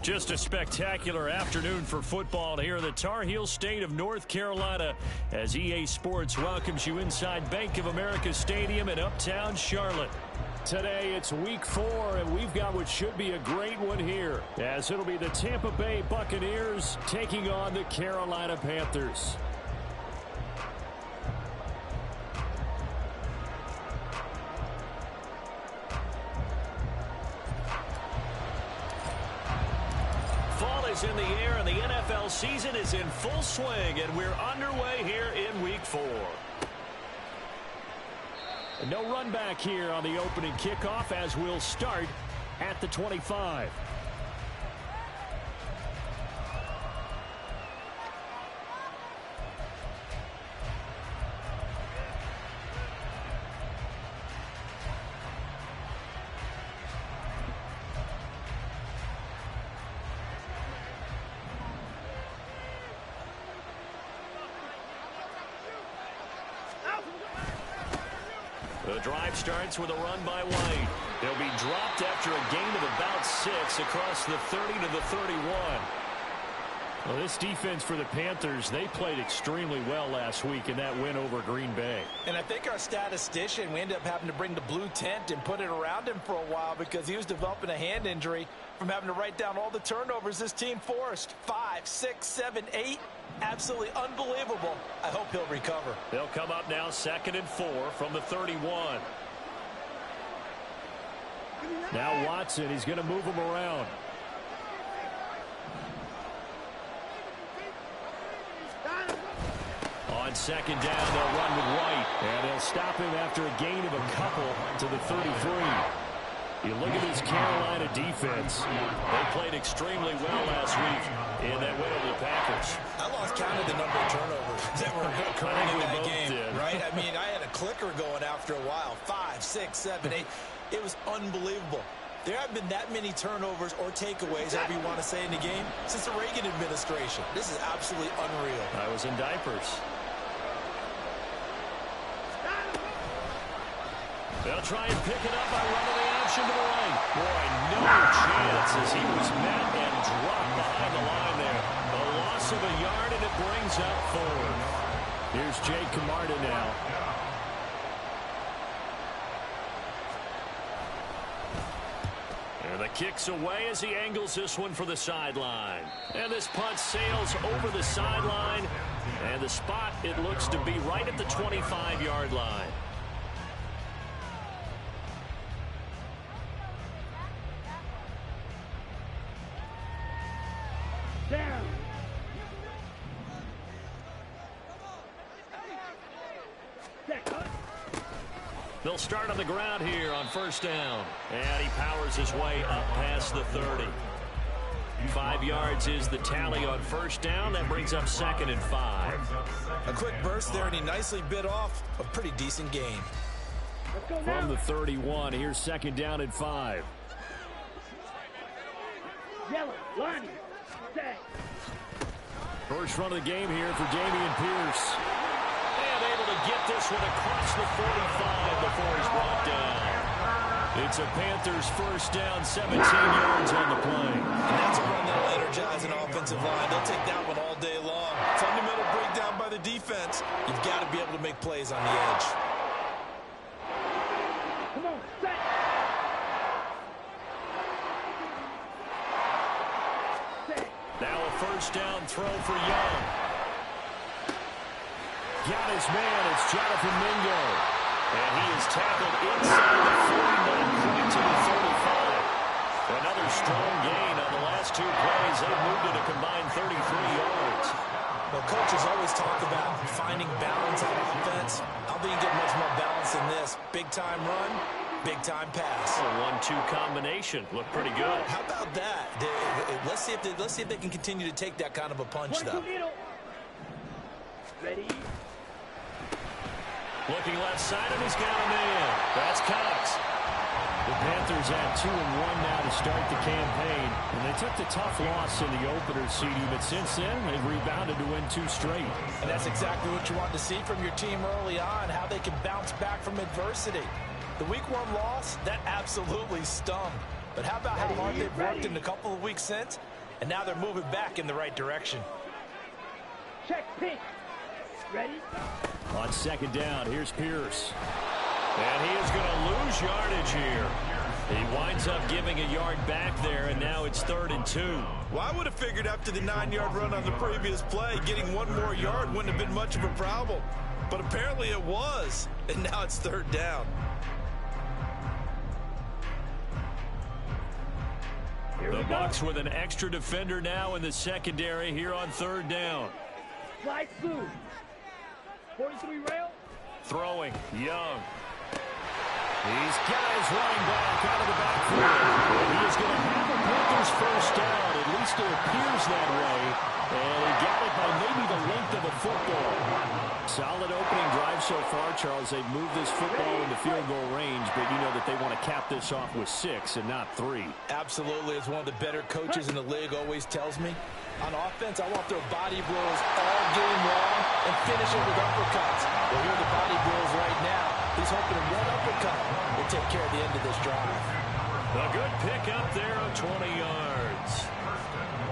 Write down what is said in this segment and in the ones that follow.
Just a spectacular afternoon for football here in the Tar Heel state of North Carolina as EA Sports welcomes you inside Bank of America Stadium in uptown Charlotte. Today it's week 4, and we've got what should be a great one here, as it'll be the Tampa Bay Buccaneers taking on the Carolina Panthers. In the air, and the NFL season is in full swing, and we're underway here in week 4. No run back here on the opening kickoff as we'll start at the 25. The drive starts with a run by White. He'll be dropped after a gain of about 6 across the 30 to the 31. Well, this defense for the Panthers, they played extremely well last week in that win over Green Bay. And I think our statistician, we ended up having to bring the blue tent and put it around him for a while because he was developing a hand injury from having to write down all the turnovers this team forced. 5, 6, 7, 8. Absolutely unbelievable. I hope he'll recover. They'll come up now 2nd and 4 from the 31. Now Watson, he's going to move him around. On 2nd down, they'll run with White. And they'll stop him after a gain of a couple to the 33. You look at this Carolina defense. They played extremely well last week in that win over the Packers. I lost count of the number of turnovers that were occurring in that game, right? I mean, I had a clicker going after a while. 5, 6, 7, 8. It was unbelievable. There haven't been that many turnovers or takeaways, however you want to say, in the game since the Reagan administration. This is absolutely unreal. I was in diapers. They'll try and pick it up by running the option to the right. Boy, no chance as he was met and dropped behind the line there. A loss of a yard, and it brings up 4. Here's Jake Camarda now. And the kick's away as he angles this one for the sideline. And this punt sails over the sideline. And the spot, it looks to be right at the 25-yard line. They'll start on the ground here on 1st down. And he powers his way up past the 30. 5 yards is the tally on 1st down. That brings up 2nd and 5. A quick burst there, and he nicely bit off a pretty decent gain. From the 31, here's 2nd down and 5. Yellow, line, stay. First run of the game here for Dameon Pierce. And able to get this one across the 45 before he's brought down. It's a Panthers 1st down, 17 yards on the play. And that's a run that'll energize an offensive line. They'll take that one all day long. Fundamental breakdown by the defense. You've got to be able to make plays on the edge. Come on, set. Now a 1st down throw for Young. Got his man, it's Jonathan Mingo. And he is tackled inside the 49 to the 35. Another strong gain on the last 2 plays. They've moved it a combined 33 yards. Well, coaches always talk about finding balance on offense. I don't think you get much more balance than this. Big-time run, big-time pass. A 1-2 combination. Looked pretty good. How about that? Let's see if they can continue to take that kind of a punch, though. Ready? Looking left side, and he's got a man. That's Cox. The Panthers at 2-1 now to start the campaign. And they took the tough loss in the opener, CD, but since then, they've rebounded to win 2 straight. And that's exactly what you want to see from your team early on, how they can bounce back from adversity. The Week 1 loss, that absolutely stung. But how about how hard they've worked in the couple of weeks since? and now they're moving back in the right direction. Check pitch. Ready? On second down, here's Pierce. And he is going to lose yardage here. He winds up giving a yard back there, and now it's 3rd and 2. Well, I would have figured after the 9-yard run on the previous play, getting one more yard wouldn't have been much of a problem. But apparently it was, and now it's 3rd down. The Bucs with an extra defender now in the secondary here on 3rd down. Slide through. 43 rail. Throwing, Young. He's got his running back out of the backfield. He is going to have the Panthers first down. At least it appears that way. And he got it by maybe the length of a football. Solid opening drive so far, Charles. They've moved this football into field goal range, but you know that they want to cap this off with 6 and not 3. Absolutely. As one of the better coaches in the league always tells me, on offense, I want to throw body blows all game long and finish it with uppercuts. Well, here are the body blows right now. He's hoping one uppercut will take care of the end of this drive. A good pick up there of 20 yards.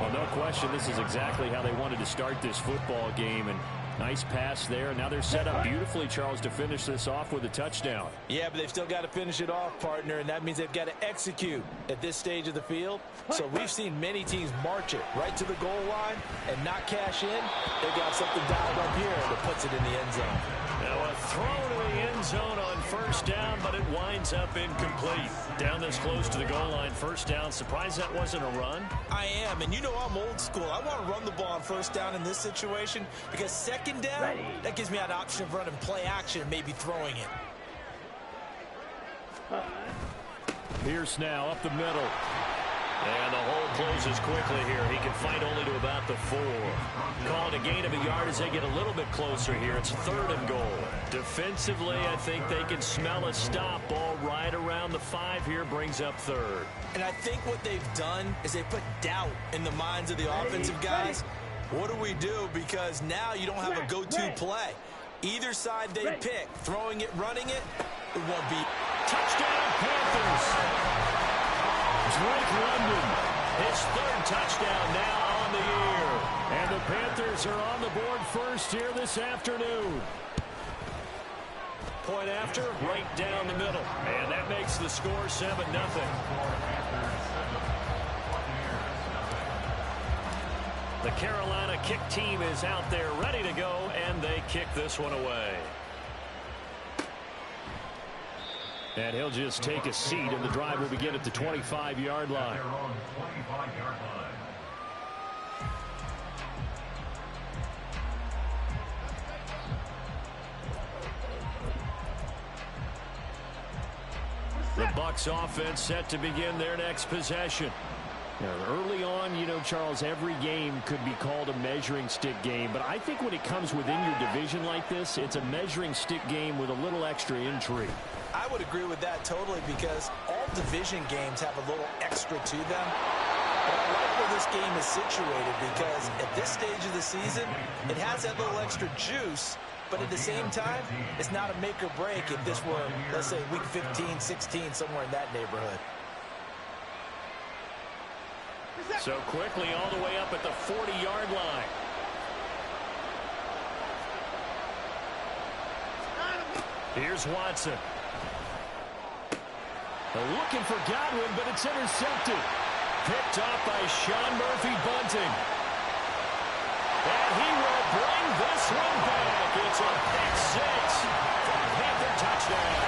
Well, no question, this is exactly how they wanted to start this football game. And nice pass there. Now they're set up beautifully, Charles, to finish this off with a touchdown. Yeah, but they've still got to finish it off, partner, and that means they've got to execute at this stage of the field. So we've seen many teams march it right to the goal line and not cash in. They got something dialed up here that puts it in the end zone. Now a throw to the end zone on first down, but it winds up incomplete. Down this close to the goal line, first down. Surprised that wasn't a run? I am, and you know I'm old school. I want to run the ball on first down in this situation because second down, that gives me an option of running play action and maybe throwing it. Pierce now up the middle. And the hole closes quickly here. He can fight only to about the 4. Call it a gain of a yard as they get a little bit closer here. It's 3rd and goal. Defensively, I think they can smell a stop. Ball right around the 5 here, brings up 3rd. And I think what they've done is they put doubt in the minds of the offensive guys. What do we do? Because now you don't have a go-to play. Either side they pick, throwing it, running it, it won't be. Touchdown, Panthers! Drake London, his 3rd touchdown now on the year. And the Panthers are on the board first here this afternoon. Point after, right down the middle. And that makes the score 7-0. The Carolina kick team is out there ready to go, and they kick this one away. And he'll just take a seat, and the drive will begin at the 25-yard line. The Bucs offense set to begin their next possession. Now, early on, you know, Charles, every game could be called a measuring stick game. But I think when it comes within your division like this, it's a measuring stick game with a little extra intrigue. I would agree with that totally because all division games have a little extra to them. But I like where this game is situated because at this stage of the season, it has that little extra juice. But at the same time, it's not a make or break if this were, let's say, week 15, 16, somewhere in that neighborhood. So quickly all the way up at the 40-yard line. Here's Watson. Looking for Godwin, but it's intercepted. Picked off by Sean Murphy-Bunting. And he will bring this one back. It's a pick 6 for a Panther touchdown.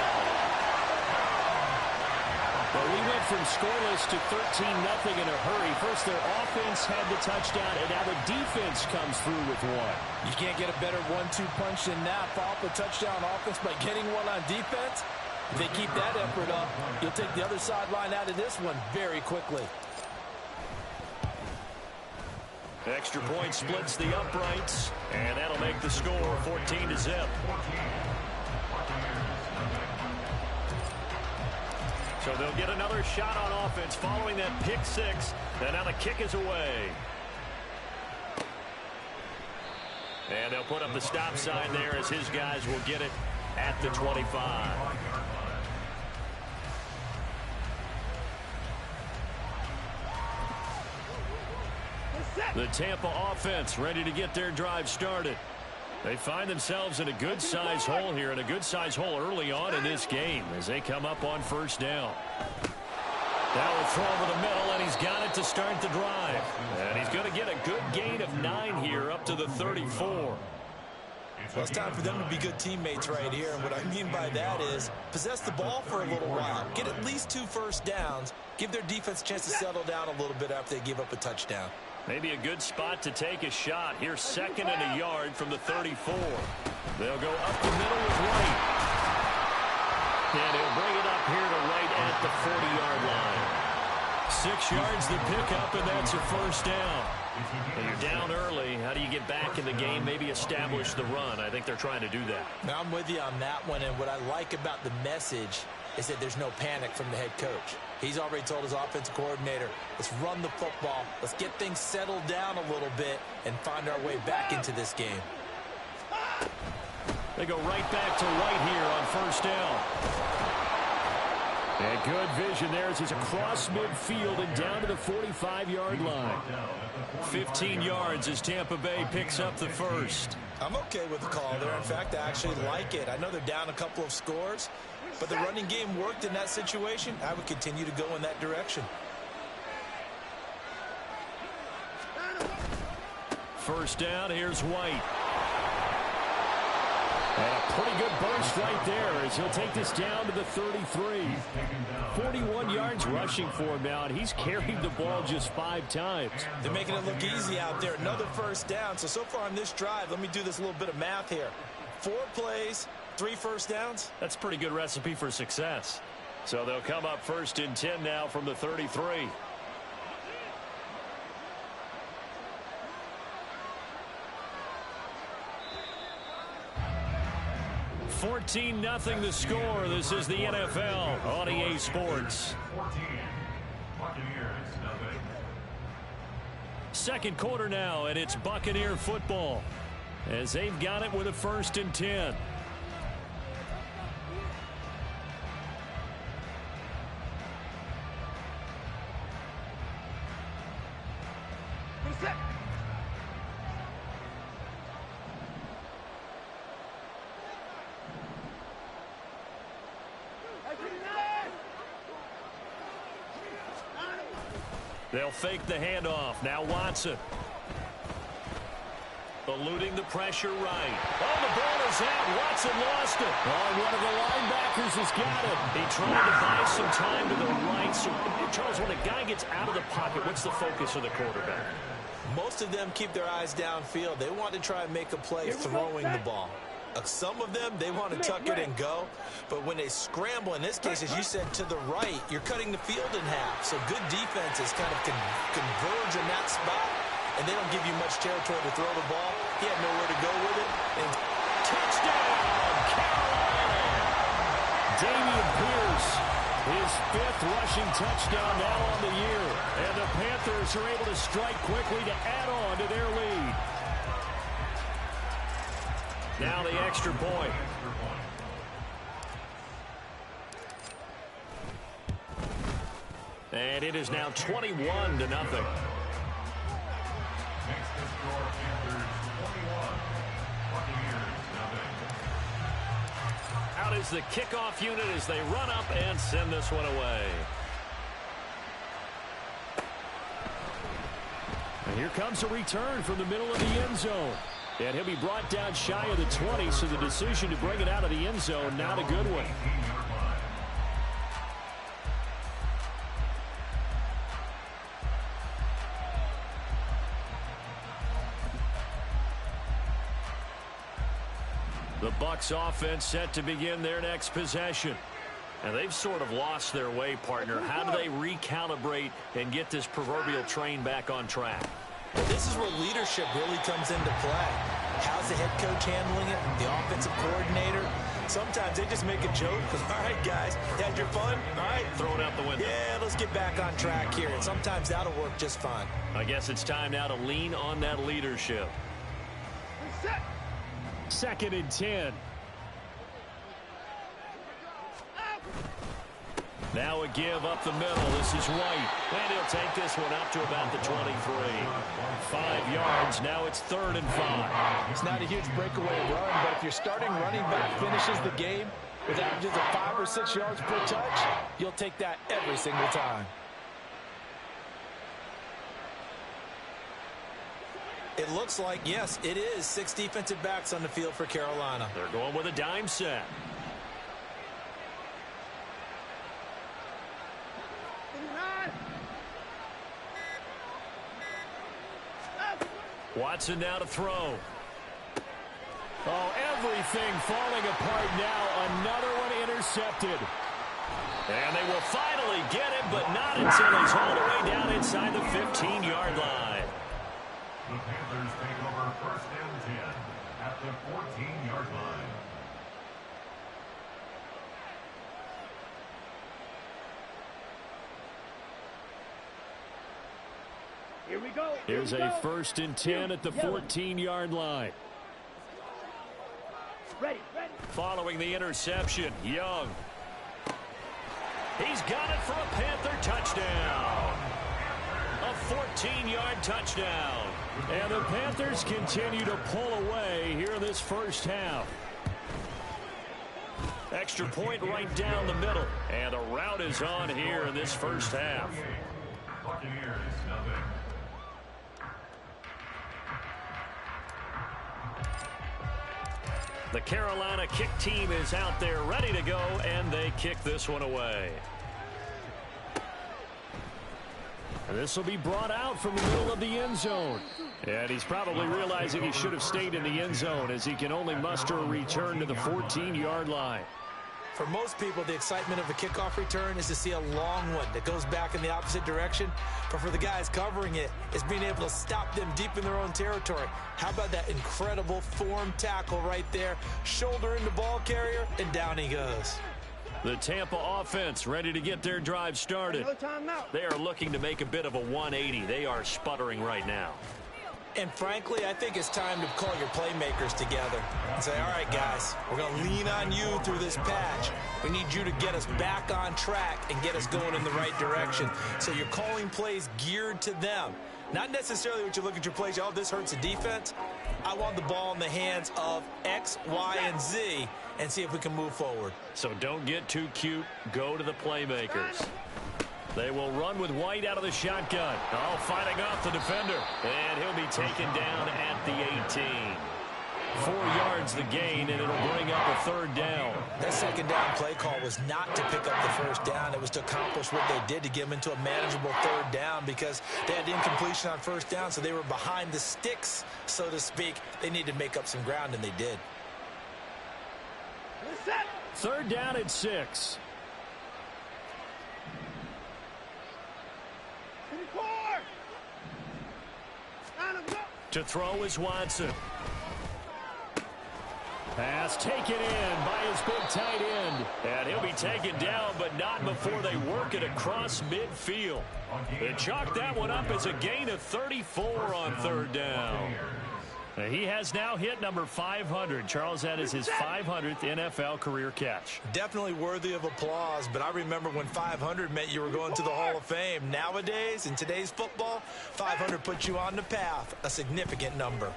Well, we went from scoreless to 13-0 in a hurry. First, their offense had the touchdown, and now the defense comes through with one. You can't get a better 1-2 punch than that. Follow up a touchdown offense by getting one on defense. If they keep that effort up, you'll take the other sideline out of this one very quickly. Extra point splits the uprights, and that'll make the score 14-0. So they'll get another shot on offense following that pick 6, and now the kick is away. And they'll put up the stop sign there as his guys will get it at the 25. The Tampa offense ready to get their drive started. They find themselves in a good-sized hole here, and a good-sized hole early on in this game as they come up on first down. Now a throw over the middle, and he's got it to start the drive. And he's going to get a good gain of 9 here up to the 34. Well, it's time for them to be good teammates right here. And what I mean by that is possess the ball for a little while. Get at least 2 first downs. Give their defense a chance to settle down a little bit after they give up a touchdown. Maybe a good spot to take a shot. Here's 2nd and a yard from the 34. They'll go up the middle with White. And he'll bring it up here to right at the 40-yard line. 6 yards the pickup, and that's a first down. And you're down early. How do you get back in the game, maybe establish the run? I think they're trying to do that. Now, I'm with you on that one, and what I like about the message is that there's no panic from the head coach. He's already told his offensive coordinator, let's run the football, let's get things settled down a little bit and find our way back into this game. They go right back to White here on first down. And good vision there as he's across midfield and down to the 45-yard line. 15 yards as Tampa Bay picks up the first. I'm okay with the call there. In fact, I actually like it. I know they're down a couple of scores, but the running game worked in that situation. I would continue to go in that direction. First down, here's White. And a pretty good burst right there as he'll take this down to the 33. 41 yards rushing for him now, and he's carried the ball just 5 times. They're making it look easy out there. Another first down. So far on this drive, let me do this little bit of math here. 4 plays, 3 first downs. That's a pretty good recipe for success. So they'll come up 1st and 10 now from the 33. 14-0 the score. This is the NFL on EA Sports. Second quarter now, and it's Buccaneer football as they've got it with a 1st and 10. They'll fake the handoff. Now Watson. Eluding the pressure right. Oh, the ball is out. Watson lost it. Oh, one of the linebackers has got it. He tried to buy some time to the right. So, Charles, when a guy gets out of the pocket, what's the focus of the quarterback? Most of them keep their eyes downfield. They want to try and make a play throwing the ball. Some of them, they want to tuck it and go. But when they scramble, in this case, as you said, to the right, you're cutting the field in half. So good defenses kind of converge in that spot, and they don't give you much territory to throw the ball. He had nowhere to go with it. And touchdown, Carolina! Dameon Pierce, his 5th rushing touchdown now on the year. And the Panthers are able to strike quickly to add on to their lead. Now the extra point. And it is now 21-0. Out is the kickoff unit as they run up and send this one away. And here comes a return from the middle of the end zone. And he'll be brought down shy of the 20, so the decision to bring it out of the end zone, not a good one. The Bucs offense set to begin their next possession. And they've sort of lost their way, partner. How do they recalibrate and get this proverbial train back on track? This is where leadership really comes into play. How's the head coach handling it? The offensive coordinator? Sometimes they just make a joke because, all right, guys, had your fun? All right. Throw it out the window. Yeah, let's get back on track here. And sometimes that'll work just fine. I guess it's time now to lean on that leadership. 2nd and 10. Now a give up the middle. This is White. And he'll take this one up to about the 23. 5 yards. Now it's 3rd and 5. It's not a huge breakaway run, but if your starting running back finishes the game with averages of 5 or 6 yards per touch, you'll take that every single time. It looks like, yes, it is 6 defensive backs on the field for Carolina. They're going with a dime set. Watson now to throw. Oh, everything falling apart now. Another one intercepted. And they will finally get him, but not until he's all the way down inside the 15-yard line. The Panthers take over 1st and 10 at the 14-yard line. Here we go. Here's a 1st and 10 at the 14-yard line. Ready, ready. Following the interception, Young. He's got it for a Panther touchdown. A 14-yard touchdown. And the Panthers continue to pull away here in this first half. Extra point right down the middle. And a rout is on here in this first half. Buccaneers, nothing. The Carolina kick team is out there ready to go, and they kick this one away. And this will be brought out from the middle of the end zone. And he's probably realizing he should have stayed in the end zone as he can only muster a return to the 14-yard line. For most people, the excitement of a kickoff return is to see a long one that goes back in the opposite direction. But for the guys covering it, it's being able to stop them deep in their own territory. How about that incredible form tackle right there? Shoulder in the ball carrier, and down he goes. The Tampa offense ready to get their drive started. No timeout. They are looking to make a bit of a 180. They are sputtering right now. And frankly, I think it's time to call your playmakers together and say, all right, guys, we're going to lean on you through this patch. We need you to get us back on track and get us going in the right direction. So you're calling plays geared to them. Not necessarily what you look at your plays, oh, this hurts the defense. I want the ball in the hands of X, Y, and Z and see if we can move forward. So don't get too cute. Go to the playmakers. They will run with White out of the shotgun. Oh, fighting off the defender. And he'll be taken down at the 18. 4 yards the gain, and it'll bring up a 3rd down. That 2nd down play call was not to pick up the 1st down. It was to accomplish what they did to get them into a manageable 3rd down because they had incompletion on 1st down, so they were behind the sticks, so to speak. They needed to make up some ground, and they did. 3rd down at 6. To throw is Watson. Pass taken in by his big tight end. And he'll be taken down, but not before they work it across midfield. They chalk that one up as a gain of 34 on 3rd down. He has now hit number 500. Charles, that is his 500th NFL career catch. Definitely worthy of applause, but I remember when 500 meant you were going to the Hall of Fame. Nowadays, in today's football, 500 puts you on the path, a significant number.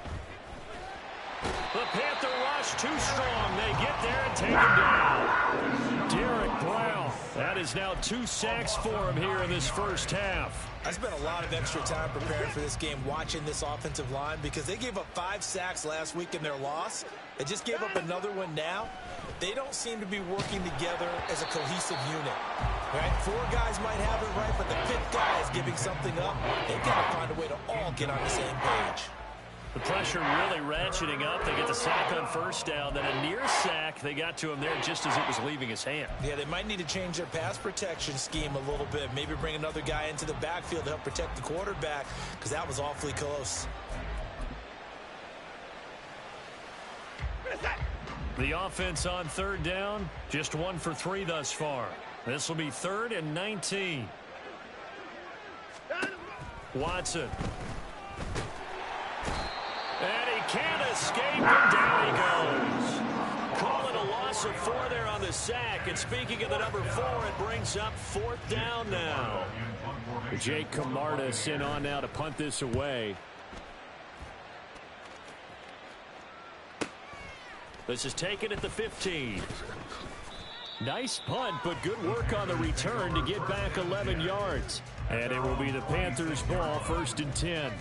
The Panther rush too strong. They get there and take him down. Derek Brown. That is now 2 sacks for him here in this first half. I spent a lot of extra time preparing for this game watching this offensive line because they gave up 5 sacks last week in their loss. They just gave up another one now. They don't seem to be working together as a cohesive unit. Right? 4 guys might have it right, but the 5th guy is giving something up. They've got to find a way to all get on the same page. The pressure really ratcheting up. They get the sack on 1st down. Then a near sack. They got to him there just as it was leaving his hand. Yeah, they might need to change their pass protection scheme a little bit. Maybe bring another guy into the backfield to help protect the quarterback because that was awfully close. The offense on 3rd down, just 1 for 3 thus far. This will be 3rd and 19. Watson. And he can't escape, and down he goes. Call it a loss loss of 4 there on the sack. And speaking of the number 4, it brings up 4th down now. Jake Camarda sent on now to punt this away. This is taken at the 15. Nice punt, but good work on the return to get back 11 yards. And it will be the Panthers' ball, 1st and 10.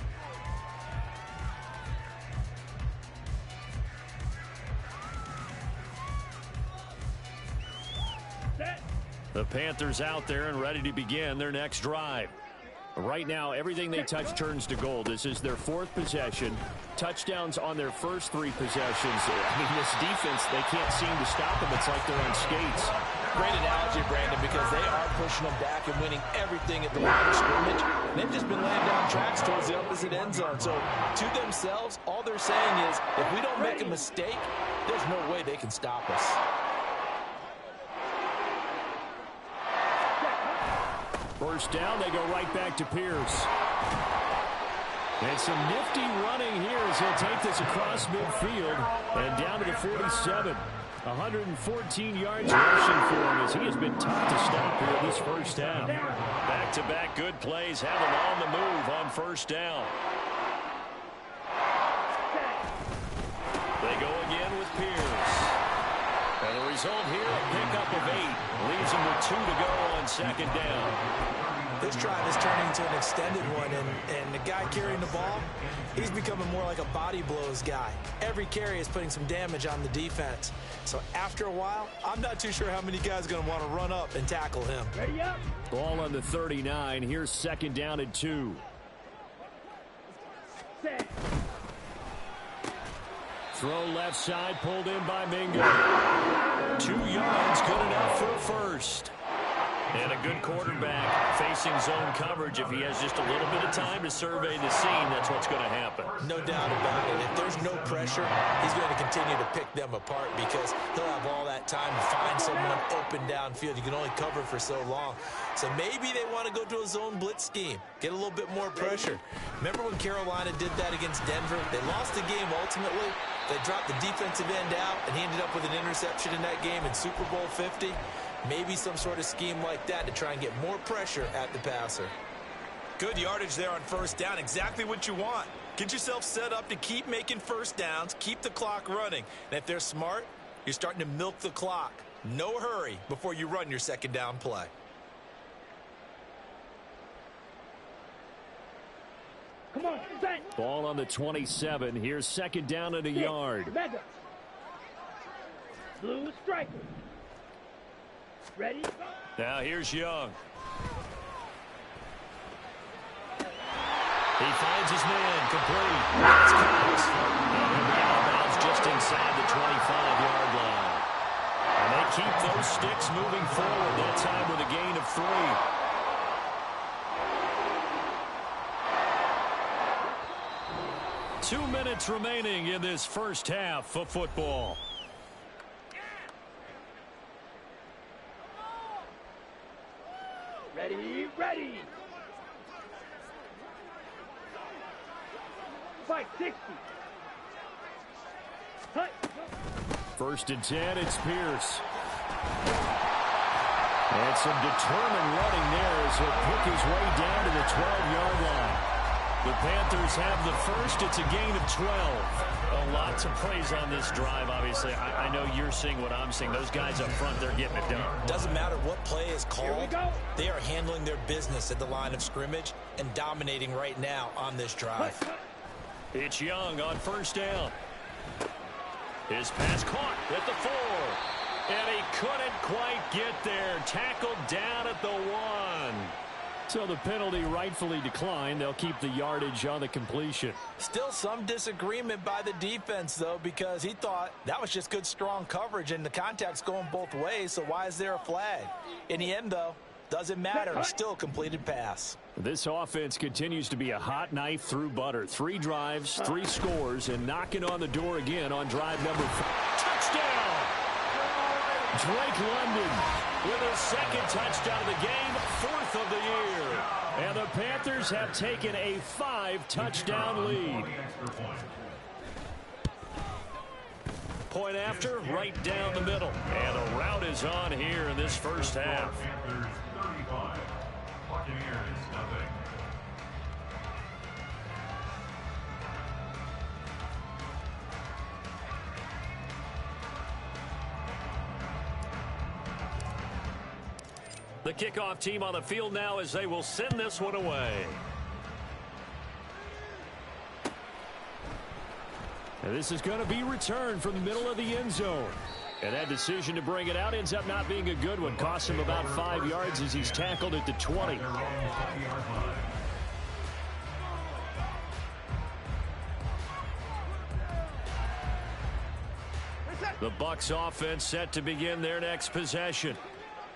The Panthers out there and ready to begin their next drive. Right now, everything they touch turns to gold. This is their 4th possession. Touchdowns on their first 3 possessions. I mean, this defense, they can't seem to stop them. It's like they're on skates. Great analogy, Brandon, because they are pushing them back and winning everything at the line of scrimmage. They've just been laying down tracks towards the opposite end zone. So, to themselves, all they're saying is, if we don't make a mistake, there's no way they can stop us. First down, they go right back to Pierce. And some nifty running here as he'll take this across midfield and down to the 47. 114 yards rushing for him as he has been tough to stop here this first half. Back-to-back good plays have him on the move on first down. They go again with Pierce. And the result here, a pickup of 8. Leaves him with 2 to go on 2nd down. This drive is turning into an extended one, and the guy carrying the ball, he's becoming more like a body blows guy. Every carry is putting some damage on the defense. So after a while, I'm not too sure how many guys are going to want to run up and tackle him. Ready up. Ball on the 39. Here's 2nd down and 2. Set. Throw left side, pulled in by Mingo. 2 yards, good enough for a first. And a good quarterback facing zone coverage. If he has just a little bit of time to survey the scene, that's what's going to happen. No doubt about it. If there's no pressure, he's going to continue to pick them apart because he'll have all that time to find someone open downfield. You can only cover for so long. So maybe they want to go to a zone blitz scheme, get a little bit more pressure. Remember when Carolina did that against Denver? They lost the game ultimately. They dropped the defensive end out, and he ended up with an interception in that game in Super Bowl 50. Maybe some sort of scheme like that to try and get more pressure at the passer. Good yardage there on first down. Exactly what you want. Get yourself set up to keep making first downs, keep the clock running. And if they're smart, you're starting to milk the clock. No hurry before you run your 2nd down play. Come on, set. Ball on the 27. Here's 2nd down and a yard. Mega. Blue striker. Ready? Now here's Young. He finds his man, complete. That's close. And he'll be out of bounds just inside the 25-yard line. And they keep those sticks moving forward, that time with a gain of 3. 2 minutes remaining in this first half of football. Ready, ready. Fight 60. Hut. 1st and 10, it's Pierce. And some determined running there as he'll pick his way down to the 12-yard line. The Panthers have the first. It's a gain of 12. Lots of praise on this drive, obviously. I know you're seeing what I'm seeing. Those guys up front, they're getting it done. Doesn't matter what play is called. Here we go. They are handling their business at the line of scrimmage and dominating right now on this drive. It's Young on first down. His pass caught at the 4. And he couldn't quite get there. Tackled down at the 1. So the penalty rightfully declined. They'll keep the yardage on the completion. Still some disagreement by the defense, though, because he thought that was just good, strong coverage, and the contact's going both ways, so why is there a flag? In the end, though, doesn't matter. Still completed pass. This offense continues to be a hot knife through butter. 3 drives, 3 scores, and knocking on the door again on drive number 4. Touchdown! Drake London with a 2nd touchdown of the game, 4th of the year. And the Panthers have taken a 5-touchdown lead. point after, right down the middle. And the rout is on here in this first half. Panthers 35, Buccaneers nothing. The kickoff team on the field now as they will send this one away. And this is going to be returned from the middle of the end zone. And that decision to bring it out ends up not being a good one. Costs him about 5 yards as he's tackled at the 20. The Bucs offense set to begin their next possession.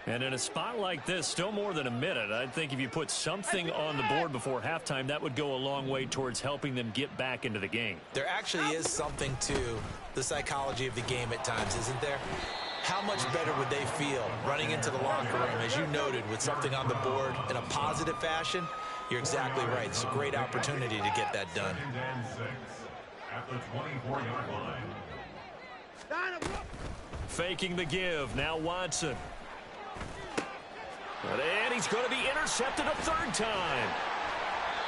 And in a spot like this, still more than a minute, I think if you put something on the board before halftime, that would go a long way towards helping them get back into the game. There actually is something to the psychology of the game at times, isn't there? How much better would they feel running into the locker room, as you noted, with something on the board in a positive fashion? You're exactly right. It's a great opportunity to get that done. 2nd and 6 at the 24-yard line. Faking the give. Now Watson. And he's going to be intercepted a third time.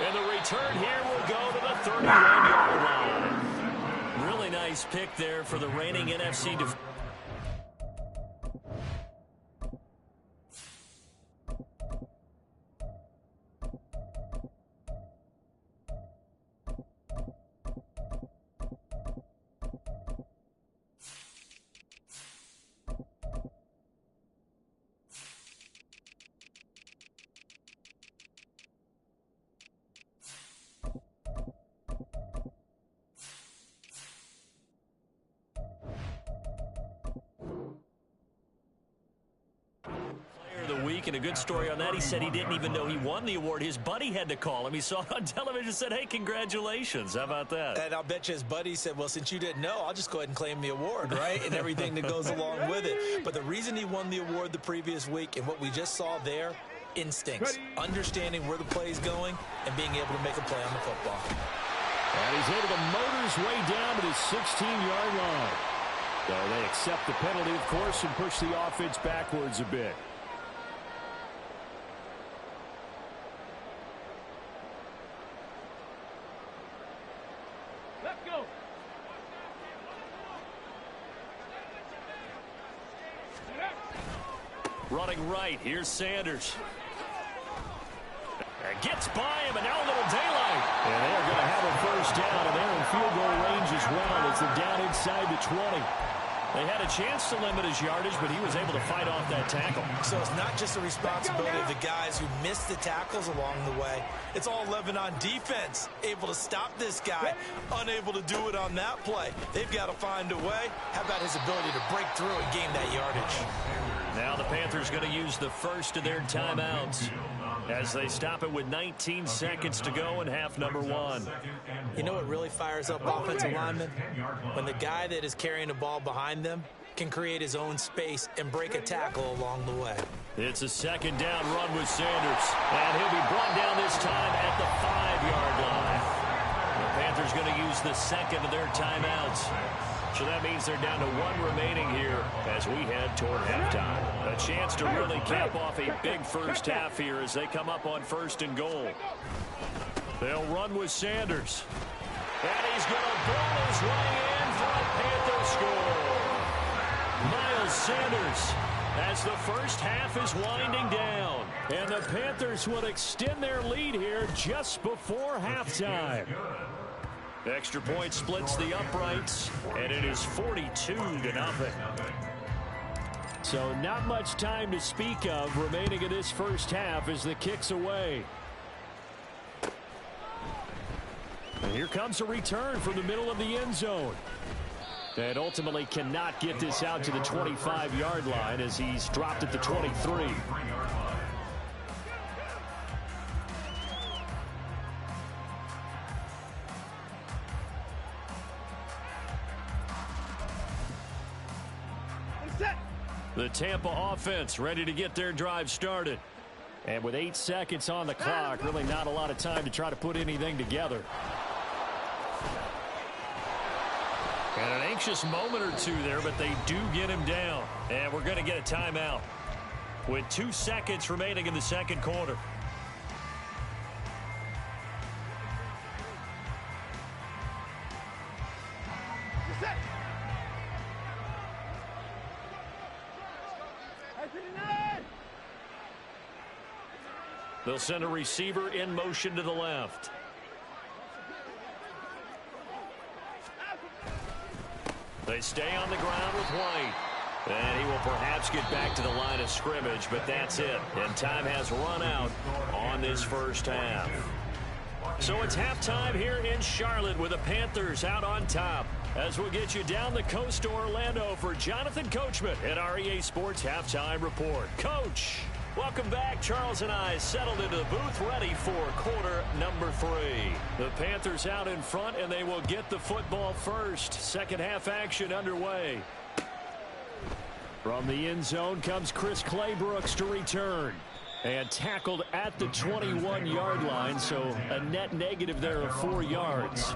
And the return here will go to the 31-yard line. Really nice pick there for the reigning NFC defense. And a good story on that. He said he didn't even know he won the award. His buddy had to call him. He saw it on television and said, hey, congratulations. How about that? And I'll bet you his buddy said, well, since you didn't know, I'll just go ahead and claim the award, right? And everything that goes along with it. But the reason he won the award the previous week and what we just saw there, instincts, understanding where the play is going and being able to make a play on the football. And he's able to motor his way down to the 16-yard line. So they accept the penalty, of course, and push the offense backwards a bit. Running right, here's Sanders. And gets by him, and now a little daylight. And they're going to have a first down, and they're in field goal range as well as they're down inside the 20. They had a chance to limit his yardage, but he was able to fight off that tackle. So it's not just the responsibility of the guys who missed the tackles along the way. It's all 11 on defense, able to stop this guy, unable to do it on that play. They've got to find a way. How about his ability to break through and gain that yardage? Now the Panthers going to use the first of their timeouts as they stop it with 19 seconds to go in half number one. You know what really fires up offensive linemen? When the guy that is carrying the ball behind them can create his own space and break a tackle along the way. It's a second down run with Sanders, and he'll be brought down this time at the 5-yard line. The Panthers going to use the second of their timeouts. So that means they're down to one remaining here as we head toward halftime. A chance to really cap off a big first half here as they come up on 1st and goal. They'll run with Sanders. And he's going to ball his way in for a Panther score. Miles Sanders as the first half is winding down. And the Panthers will extend their lead here just before halftime. Extra point splits the uprights, and it is 42-0. So not much time to speak of remaining in this first half as the kick's away. And here comes a return from the middle of the end zone. And ultimately cannot get this out to the 25-yard line as he's dropped at the 23. The Tampa offense ready to get their drive started. And with 8 seconds on the clock, really not a lot of time to try to put anything together. And an anxious moment or two there, but they do get him down. And we're going to get a timeout with 2 seconds remaining in the second quarter. They'll send a receiver in motion to the left. They stay on the ground with White. And he will perhaps get back to the line of scrimmage, but that's it. And time has run out on this first half. So it's halftime here in Charlotte with the Panthers out on top. As we'll get you down the coast to Orlando for Jonathan Coachman at our EA Sports Halftime Report. Coach, welcome back. Charles and I settled into the booth ready for quarter number 3. The Panthers out in front, and they will get the football first. Second half action underway. From the end zone comes Chris Claybrooks to return. And tackled at the 21-yard line, so a net negative there of 4 yards.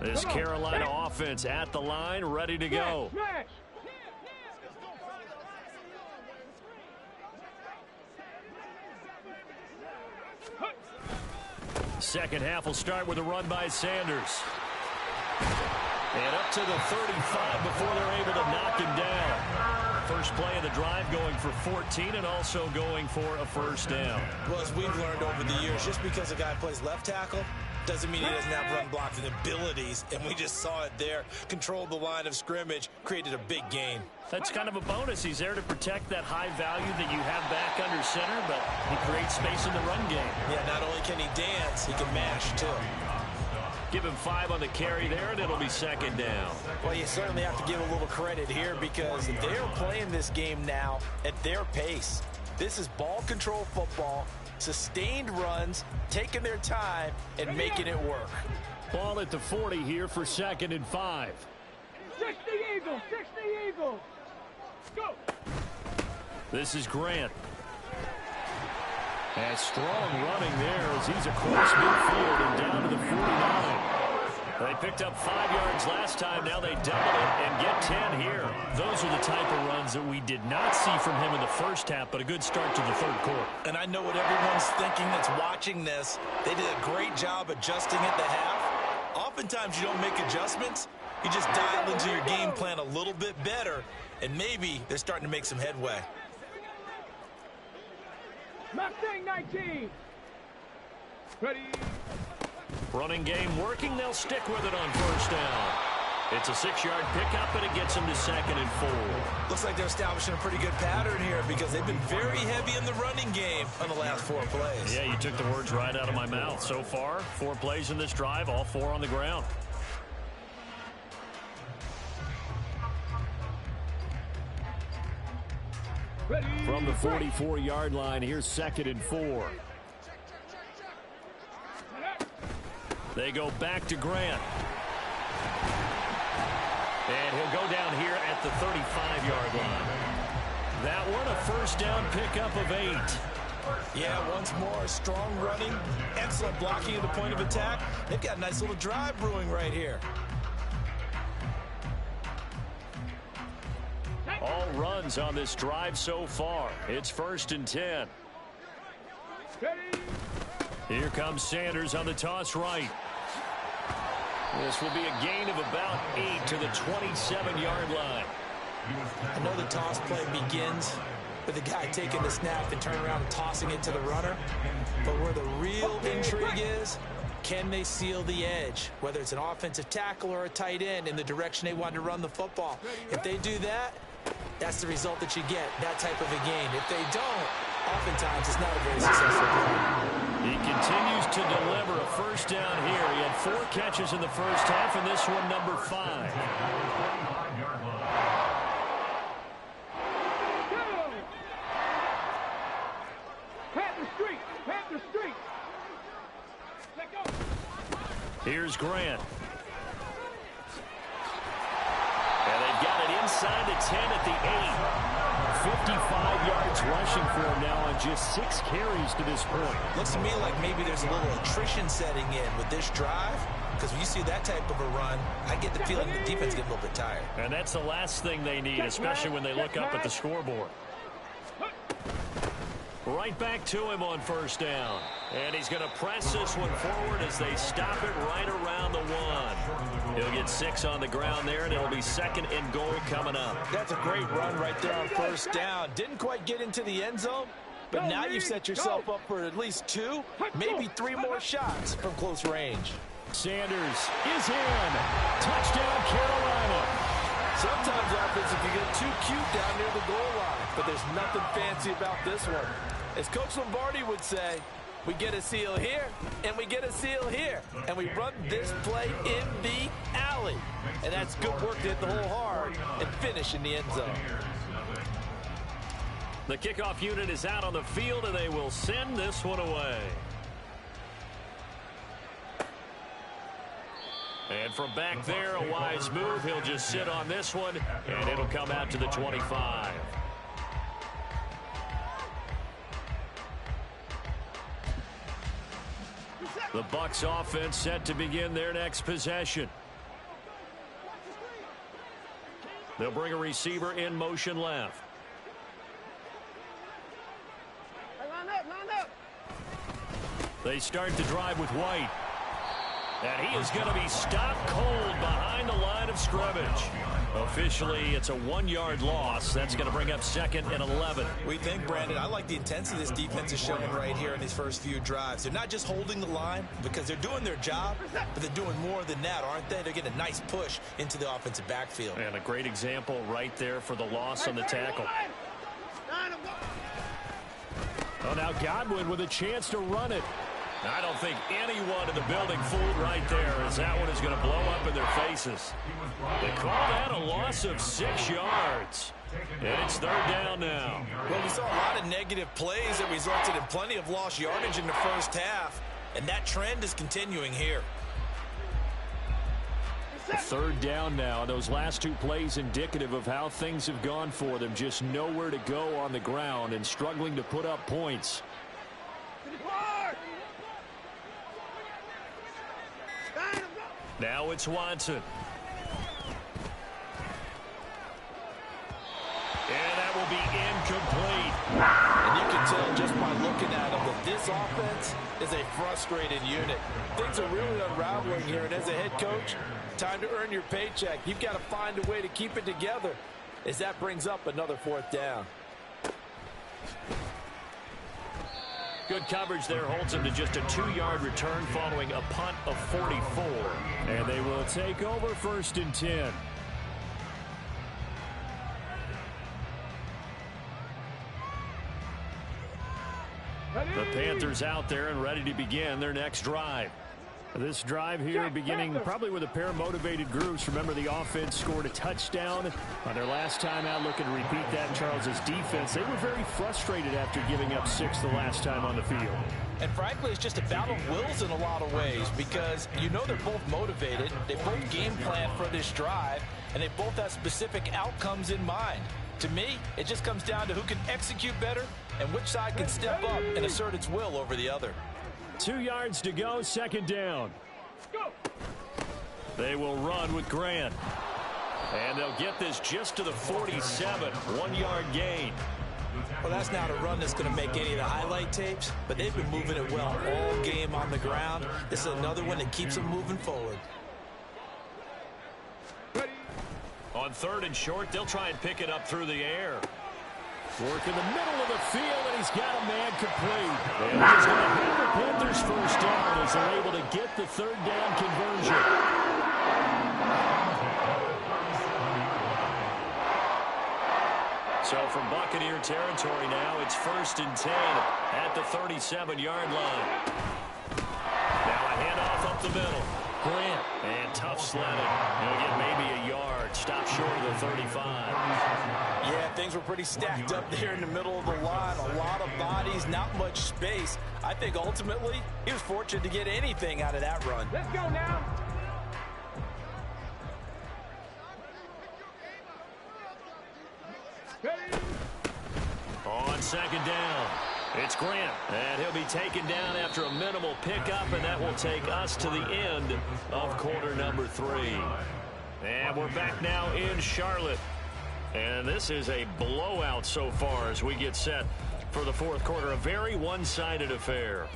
This Carolina offense at the line, ready to go. Second half will start with a run by Sanders. And up to the 35 before they're able to knock him down. First play of the drive going for 14 and also going for a first down. Well, as we've learned over the years, just because a guy plays left tackle doesn't mean he doesn't have run blocking abilities, and we just saw it there. Controlled the line of scrimmage, created a big gain. That's kind of a bonus. He's there to protect that high value that you have back under center, but he creates space in the run game. Yeah, not only can he dance, he can mash, too. Give him 5 on the carry there, and it'll be second down. Well, you certainly have to give a little credit here because they're playing this game now at their pace. This is ball control football, sustained runs, taking their time, and making it work. Ball at the 40 here for second and 5. 60 Eagles, 60 Eagles. Go. This is Grant. And strong running there as he's across midfield and down to the 49. They picked up 5 yards last time. Now they double it and get 10 here. Those are the type of runs that we did not see from him in the first half, but a good start to the third quarter. And I know what everyone's thinking that's watching this. They did a great job adjusting at the half. Oftentimes you don't make adjustments. You just dial into your game plan a little bit better, and maybe they're starting to make some headway. Mustang 19. Ready. Running game working. They'll stick with it on first down. It's a 6-yard pickup, and it gets them to second and 4. Looks like they're establishing a pretty good pattern here because they've been very heavy in the running game on the last 4 plays. Yeah, you took the words right out of my mouth. So far, 4 plays in this drive, all 4 on the ground. Ready. From the 44-yard line, here's second and 4. They go back to Grant. And he'll go down here at the 35-yard line. That one, a first down pickup of 8. Yeah, once more, strong running, excellent blocking at the point of attack. They've got a nice little drive brewing right here. All runs on this drive so far. It's first and 10. Ready. Here comes Sanders on the toss right. This will be a gain of about 8 to the 27-yard line. I know the toss play begins with the guy taking the snap and turning around and tossing it to the runner. But where the real intrigue is, can they seal the edge, whether it's an offensive tackle or a tight end, in the direction they want to run the football? If they do that, that's the result that you get, that type of a gain. If they don't, oftentimes it's not a very successful play. He continues to deliver a first down here. He had 4 catches in the first half, and this one number 5. Panther Street, Panther Street. Let go. Here's Grant. got it inside the 10 at the 8. 55 yards rushing for him now on just 6 carries to this point. Looks to me like maybe there's a little attrition setting in with this drive, because when you see that type of a run, I get the feeling the defense gets a little bit tired. And that's the last thing they need, especially when they look up at the scoreboard. Right back to him on first down. And he's going to press this one forward as they stop it right around the 1. He'll get 6 on the ground there, and it'll be 2nd and goal coming up. That's a great run right there on first down. Didn't quite get into the end zone, but now you've set yourself up for at least 2, maybe 3 more shots from close range. Sanders is in. Touchdown, Carolina. Sometimes offensive can get too cute down near the goal line, but there's nothing fancy about this one. As Coach Lombardi would say, we get a seal here, and we get a seal here, and we run this play in the alley. And that's good work to hit the hole hard and finish in the end zone. The kickoff unit is out on the field, and they will send this one away. And from back there, a wise move. He'll just sit on this one, and it'll come out to the 25. The Bucs offense set to begin their next possession. They'll bring a receiver in motion left. They start the drive with White. And he is going to be stopped cold behind the line of scrimmage. Officially, it's a 1-yard loss. That's going to bring up 2nd and 11. We think, Brandon, I like the intensity this defense is showing right here in these first few drives. They're not just holding the line because they're doing their job, but they're doing more than that, aren't they? They're getting a nice push into the offensive backfield. And a great example right there for the loss on the tackle. Oh, now Godwin with a chance to run it. I don't think anyone in the building fooled right there, as that one is going to blow up in their faces. They call that a loss of 6 yards. And it's 3rd down now. Well, we saw a lot of negative plays that resulted in plenty of lost yardage in the first half, and that trend is continuing here. 3rd down now. Those last 2 plays indicative of how things have gone for them. Just nowhere to go on the ground and struggling to put up points. Now it's Watson. And that will be incomplete. And you can tell just by looking at them that this offense is a frustrated unit. Things are really unraveling here, and as a head coach, time to earn your paycheck. You've got to find a way to keep it together as that brings up another 4th down. Good coverage there holds him to just a 2-yard return following a punt of 44. And they will take over 1st and 10. The Panthers out there and ready to begin their next drive. This drive here beginning probably with a pair of motivated groups. Remember, the offense scored a touchdown on their last time out. Looking to repeat that in Charles's defense. They were very frustrated after giving up 6 the last time on the field. And frankly, it's just a battle of wills in a lot of ways, because you know they're both motivated. They both game plan for this drive, and they both have specific outcomes in mind. To me, it just comes down to who can execute better and which side can step up and assert its will over the other. 2 yards to go, 2nd down. They will run with Grant. And they'll get this just to the 47, 1-yard gain. Well, that's not a run that's going to make any of the highlight tapes, but they've been moving it well all game on the ground. This is another one that keeps them moving forward. On 3rd and short, they'll try and pick it up through the air. Work in the middle of the field, and he's got a man complete. And he's going to have the Panthers 1st down as they're able to get the 3rd down conversion. So from Buccaneer territory now, it's 1st and 10 at the 37-yard line. Now a handoff up the middle. Grant, and tough sledding. He'll get maybe a yard. Stop short of the 35. Yeah, things were pretty stacked up there in the middle of the line. A lot of bodies, not much space. I think ultimately he was fortunate to get anything out of that run. Let's go now. On second down, it's Grant. And he'll be taken down after a minimal pickup, and that will take us to the end of quarter number 3. And we're back now in Charlotte. And this is a blowout so far as we get set for the fourth quarter. A very one-sided affair.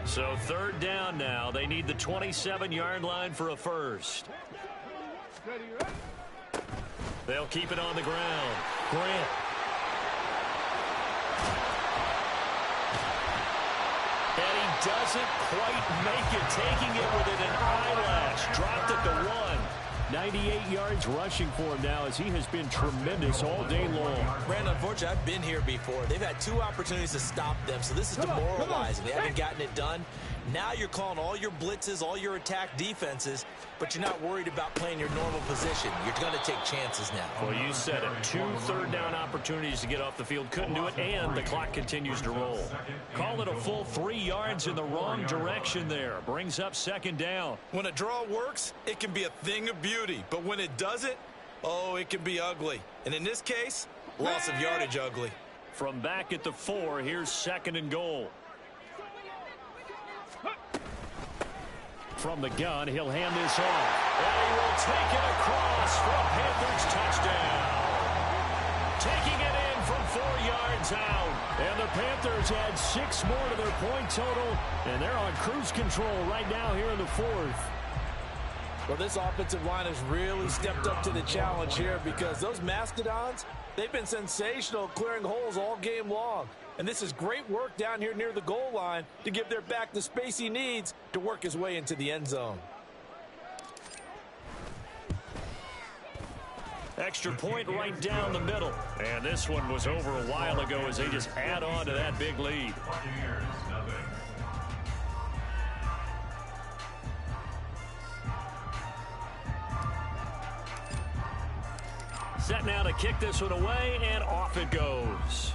So third down now. They need the 27-yard line for a first. They'll keep it on the ground. Grant. And he doesn't quite make it, taking it within an eyelash. Dropped at the 1. 98 yards rushing for him now as he has been tremendous all day long. Brandon, unfortunately, I've been here before. They've had 2 opportunities to stop them, so this is demoralizing. They haven't gotten it done. Now you're calling all your blitzes, all your attack defenses, but you're not worried about playing your normal position. You're going to take chances now. Well, you said it. 2 third-down opportunities to get off the field. Couldn't do it, and the clock continues to roll. Call it a full 3 yards in the wrong direction there. Brings up second down. When a draw works, it can be a thing of beauty. But when it doesn't, oh, it can be ugly. And in this case, loss of yardage ugly. From back at the 4, here's second and goal. From the gun, he'll hand this off. And he will take it across for a Panthers touchdown. Taking it in from 4 yards out. And the Panthers add 6 more to their point total. And they're on cruise control right now here in the 4th. Well, this offensive line has really stepped up to the challenge here because those Mastodons, they've been sensational clearing holes all game long. And this is great work down here near the goal line to give their back the space he needs to work his way into the end zone. Extra point right down the middle. And this one was over a while ago as they just add on to that big lead. Set now to kick this one away, and off it goes.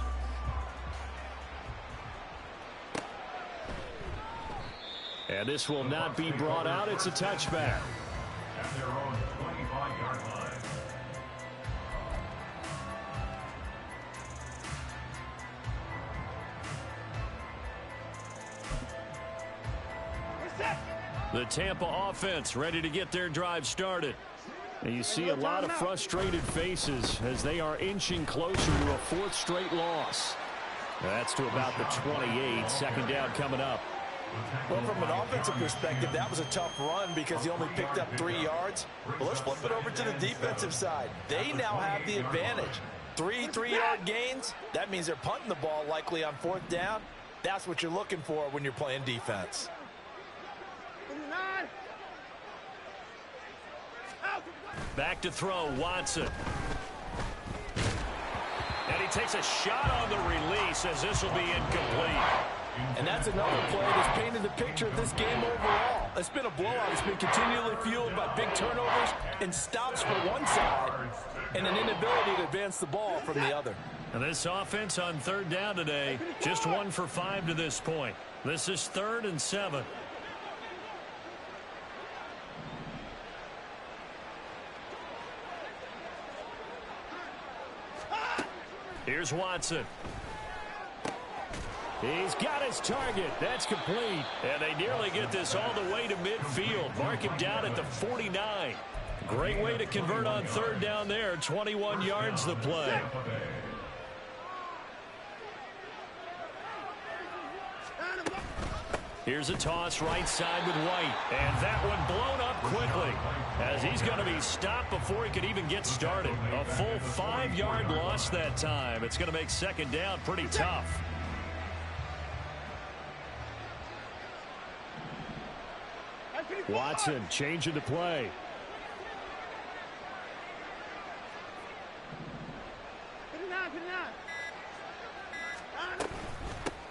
And this will not be brought out. It's a touchback. At their own 25-yard line. The Tampa offense ready to get their drive started. And you see a lot of frustrated faces as they are inching closer to a 4th straight loss. That's to about the 28. Second down coming up. Well, from an offensive perspective, that was a tough run because he only picked up 3 yards. Well, let's flip it over to the defensive side. They now have the advantage. 3 3-yard gains, that means they're punting the ball likely on 4th down. That's what you're looking for when you're playing defense. Back to throw, Watson. And he takes a shot on the release as this will be incomplete. And that's another play that's painted the picture of this game overall. It's been a blowout. It's been continually fueled by big turnovers and stops for one side and an inability to advance the ball from the other. And this offense on 3rd down today, just 1 for 5 to this point. This is 3rd and 7. Here's Watson. He's got his target. That's complete. And they nearly get this all the way to midfield. Mark him down at the 49. Great way to convert on 3rd down there. 21 yards the play. Here's a toss right side with White. And that one blown up quickly as he's going to be stopped before he could even get started. A full 5-yard loss that time. It's going to make 2nd down pretty tough. Watson changing the play.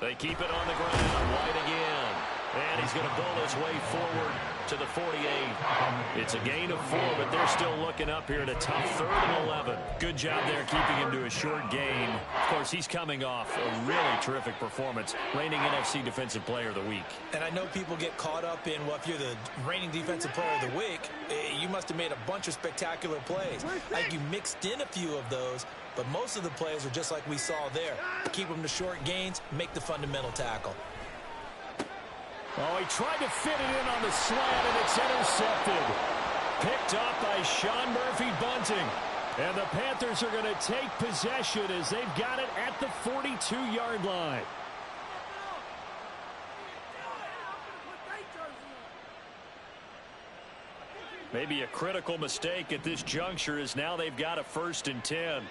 They keep it on the ground. White again. And he's going to build his way forward to the 48. It's a gain of 4, but they're still looking up here at a tough 3rd and 11. Good job there keeping him to a short gain. Of course, he's coming off a really terrific performance, reigning NFC Defensive Player of the Week. And I know people get caught up in, well, if you're the reigning Defensive Player of the Week, you must have made a bunch of spectacular plays. Like you mixed in a few of those, but most of the plays are just like we saw there. Keep them to short gains, make the fundamental tackle. Oh, he tried to fit it in on the slant, and it's intercepted. Picked up by Sean Murphy-Bunting. And the Panthers are going to take possession as they've got it at the 42-yard line. Maybe a critical mistake at this juncture as now they've got a 1st and 10.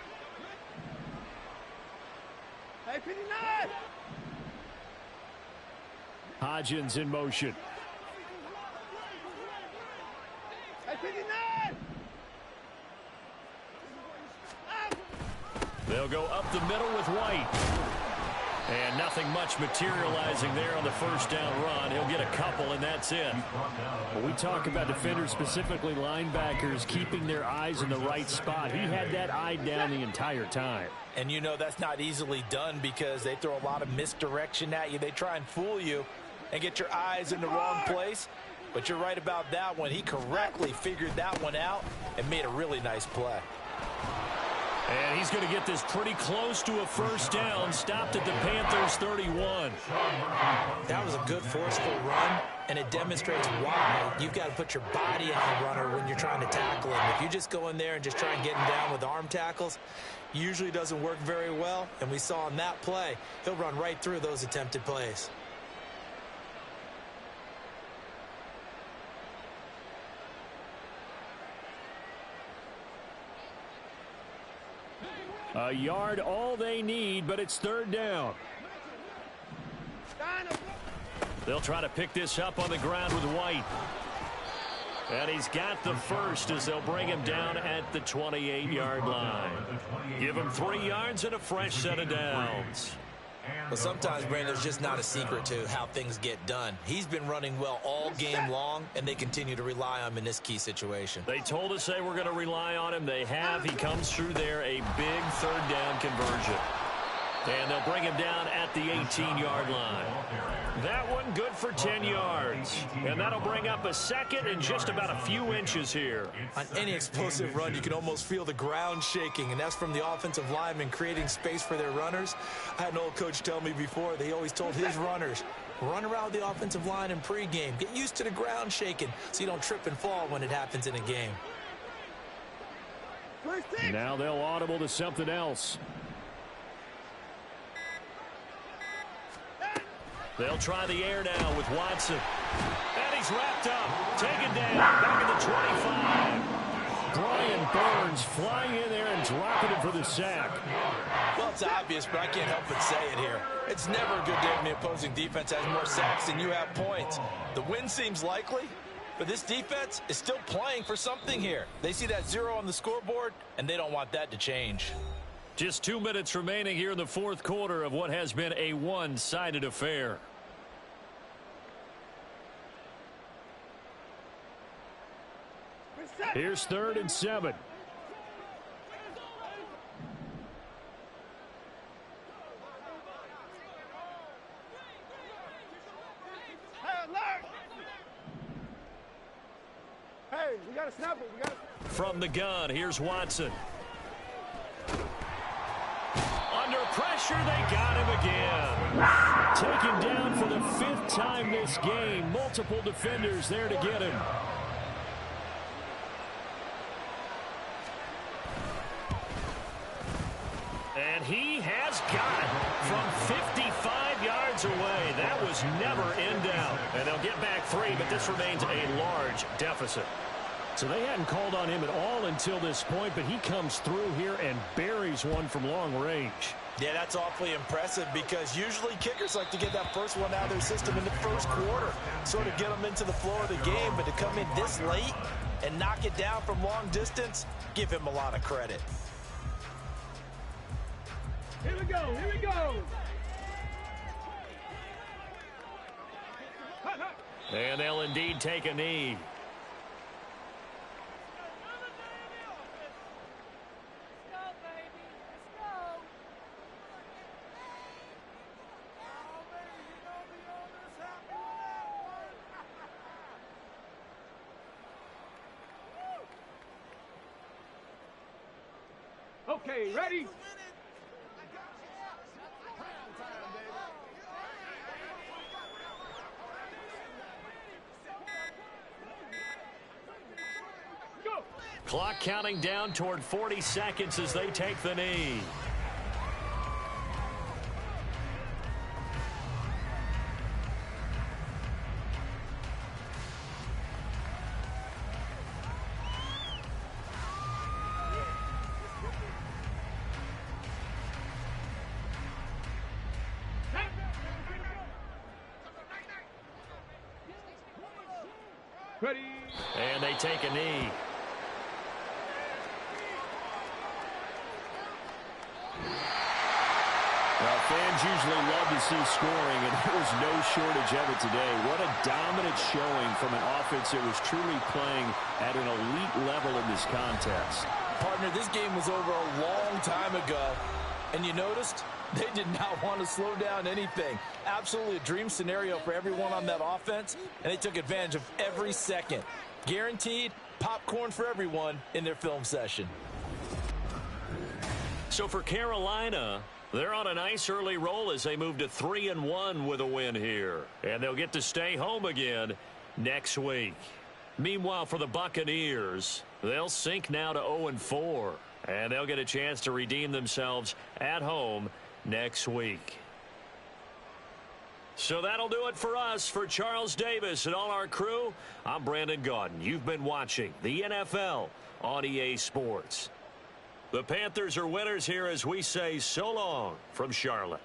Hey, 59! Hodgins in motion. Hey, 59! They'll go up the middle with White. And nothing much materializing there on the 1st down run. He'll get a couple, and that's it. When we talk about defenders, specifically linebackers, keeping their eyes in the right spot, he had that eye down the entire time. And you know that's not easily done because they throw a lot of misdirection at you. They try and fool you and get your eyes in the wrong place. But you're right about that one. He correctly figured that one out and made a really nice play. And he's going to get this pretty close to a 1st down. Stopped at the Panthers 31. That was a good forceful run, and it demonstrates why you've got to put your body on a runner when you're trying to tackle him. If you just go in there and just try and get him down with arm tackles, usually doesn't work very well. And we saw in that play, he'll run right through those attempted plays. A yard all they need, but it's 3rd down. They'll try to pick this up on the ground with White. And he's got the 1st as they'll bring him down at the 28-yard line. Give him 3 yards and a fresh set of downs. Well, sometimes, Brandon, there's just not a secret to how things get done. He's been running well all game long, and they continue to rely on him in this key situation. They told us they were going to rely on him. They have. He comes through there, a big 3rd down conversion. And they'll bring him down at the 18-yard line. That one good for 10 yards. And that'll bring up a 2nd and just about a few inches here. On any explosive run, you can almost feel the ground shaking, and that's from the offensive linemen creating space for their runners. I had an old coach tell me before, they always told his runners, run around the offensive line in pregame. Get used to the ground shaking so you don't trip and fall when it happens in a game. Now they'll audible to something else. They'll try the air now with Watson. And he's wrapped up. Taken down. Back at the 25. Brian Burns flying in there and dropping it for the sack. Well, it's obvious, but I can't help but say it here. It's never a good day when the opposing defense has more sacks than you have points. The win seems likely, but this defense is still playing for something here. They see that 0 on the scoreboard, and they don't want that to change. Just 2 minutes remaining here in the 4th quarter of what has been a one-sided affair. Here's 3rd and 7. Hey, we got to snap it. From the gun, here's Watson. Under pressure, they got him again. Taken down for the 5th time this game. Multiple defenders there to get him. And he has got it from 55 yards away. That was never in doubt. And they'll get back 3, but this remains a large deficit. So they hadn't called on him at all until this point, but he comes through here and buries one from long range. Yeah, that's awfully impressive because usually kickers like to get that first one out of their system in the 1st quarter, sort of get them into the flow of the game, but to come in this late and knock it down from long distance, give him a lot of credit. Here we go. Here we go. And they'll indeed take a knee. Okay, ready? Go. Clock counting down toward 40 seconds as they take the knee. Ready? And they take a knee. Well, fans usually love to see scoring, and there was no shortage of it today. What a dominant showing from an offense that was truly playing at an elite level in this contest. Partner, this game was over a long time ago, and you noticed they did not want to slow down anything. Absolutely a dream scenario for everyone on that offense, and they took advantage of every second. Guaranteed popcorn for everyone in their film session. So for Carolina, they're on a nice early roll as they move to 3-1 with a win here. And they'll get to stay home again next week. Meanwhile, for the Buccaneers, they'll sink now to 0-4. And they'll get a chance to redeem themselves at home next week. So that'll do it for us. For Charles Davis and all our crew, I'm Brandon Gaudin. You've been watching the NFL on EA Sports. The Panthers are winners here as we say so long from Charlotte.